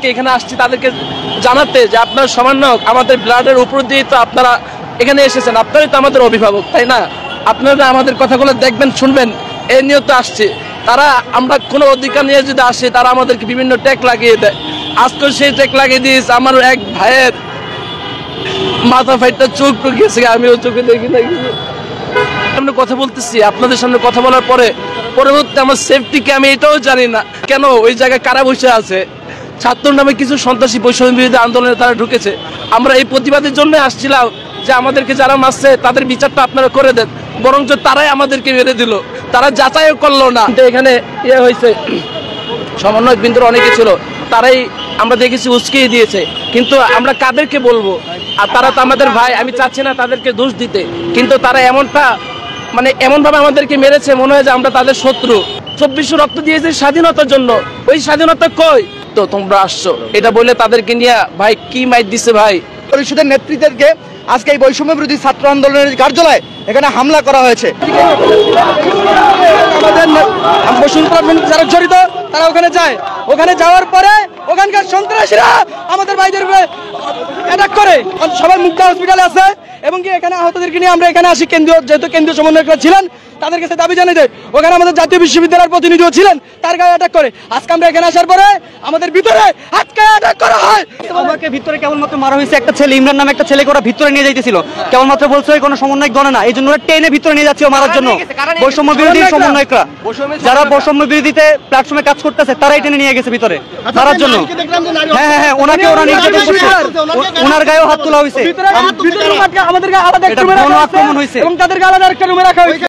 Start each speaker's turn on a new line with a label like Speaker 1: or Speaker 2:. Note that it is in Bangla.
Speaker 1: আজকে এখানে আসছি তাদেরকে জানাতে যে আপনারা সামান্য আমাদের ব্লাডের উপর দিয়ে তো আপনারা এখানে এসেছেন, আপনারাই তো আমাদের অভিভাবক, তাই না? আপনারা আমাদের কথাগুলো দেখবেন, শুনবেন, এই নিয়ে তো আসছে। তারা আমরা কোনো অধিকার নিয়ে যদি আসি তারা আমাদেরকে বিভিন্ন ট্যাগ লাগিয়ে দেয়। আজকে সেই ট্যাগ লাগিয়ে দিয়েছে আমার এক ভাইয়ের মাথা ফাইটটা চোখ গেছে, আমিও চোখে দেখি না। সামনে কথা বলতেছি, আপনাদের সামনে কথা বলার পরে পরবর্তী আমার সেফটিকে আমি এটাও জানি না কেন ওই জায়গায় কারা বসে আছে। ছাত্র নামে কিছু সন্ত্রাসী বৈষম্য বিরোধী আন্দোলনে তারা ঢুকেছে। আমরা এই প্রতিবাদের জন্য আসছিলাম যে আমাদেরকে যারা মারছে তাদের বিচারটা আপনারা করে দেন, বরঞ্চ তারাই আমাদেরকে মেরে দিল, তারা যাচাইও করলো না। এখানে ইয়ে হয়েছে, সমন্বয় বিন্দুর অনেকে ছিল, তারাই আমরা দেখেছি উস্কিয়ে দিয়েছে। কিন্তু আমরা কাদেরকে বলবো? আর তারা তো আমাদের ভাই, আমি চাচ্ছি না তাদেরকে দোষ দিতে, কিন্তু তারা এমনটা মানে এমনভাবে আমাদেরকে মেরেছে মনে হয় যে আমরা তাদের শত্রু। 24 রক্ত দিয়েছে স্বাধীনতার জন্য, ওই স্বাধীনতা কই? তো তোমরা আসছো এটা বলে তাদেরকে নিয়ে ভাই কি মাইর দিছে ভাই।
Speaker 2: পরিষদের নেতৃত্বকে আজকে এই বৈষম্য বিরোধী ছাত্র আন্দোলনের কার্যালয়ে এখানে হামলা করা হয়েছে। আমাদের যারা জড়িত তারা ওখানে যায়, ওখানে যাওয়ার পরে ওখানকার সন্ত্রাসীরা আমাদের ভাইদের অ্যাটাক করে। সবাই মুক্তা হসপিটালে আছে এবং কি এখানে আহতদেরকে নিয়ে আমরা এখানে আসি। যেহেতু কেন্দ্রীয় সমন্বয়করা ছিলেন তাদের কাছে দাবি জানিয়ে দেয়, ওখানে আমাদের জাতীয় বিশ্ববিদ্যালয়ের প্রতিনিধিও ছিলেন, তার গায়ে অ্যাটাক করে। আজকে আমরা এখানে আসার পরে আমাদের ভিতরে আজকে অ্যাটাক করা হয়।
Speaker 3: আমাকে ভিতরে কেবলমাত্র মারা হয়েছে একটা ছেলে, ইমরান নামে একটা ছেলেকে ওরা ভিতরে নিয়ে যাইতেছিল, কেবলমাত্র বলছে কোনো সমন্বয়ক দলে না, এই জন্য ওরা টেনে ভিতরে নিয়ে যাচ্ছে মারার জন্য। বৈষম্য বিরোধী সমন্বয়করা যারা বৈষম্য বিরোধীতে প্ল্যাটফর্মে কাজ করতেছে তারাই টেনে নিয়ে গেছে ভিতরে মারার জন্য। হ্যাঁ হ্যাঁ, ওনাকে ওরা নির্যাতন করছে, ওনার গায়েও হাত তোলা হয়েছে,
Speaker 2: আমাদের আলাদা একটা রুমে রাখা হয়েছে এবং তাদেরকে আলাদা একটা রুমে রাখা হয়েছে।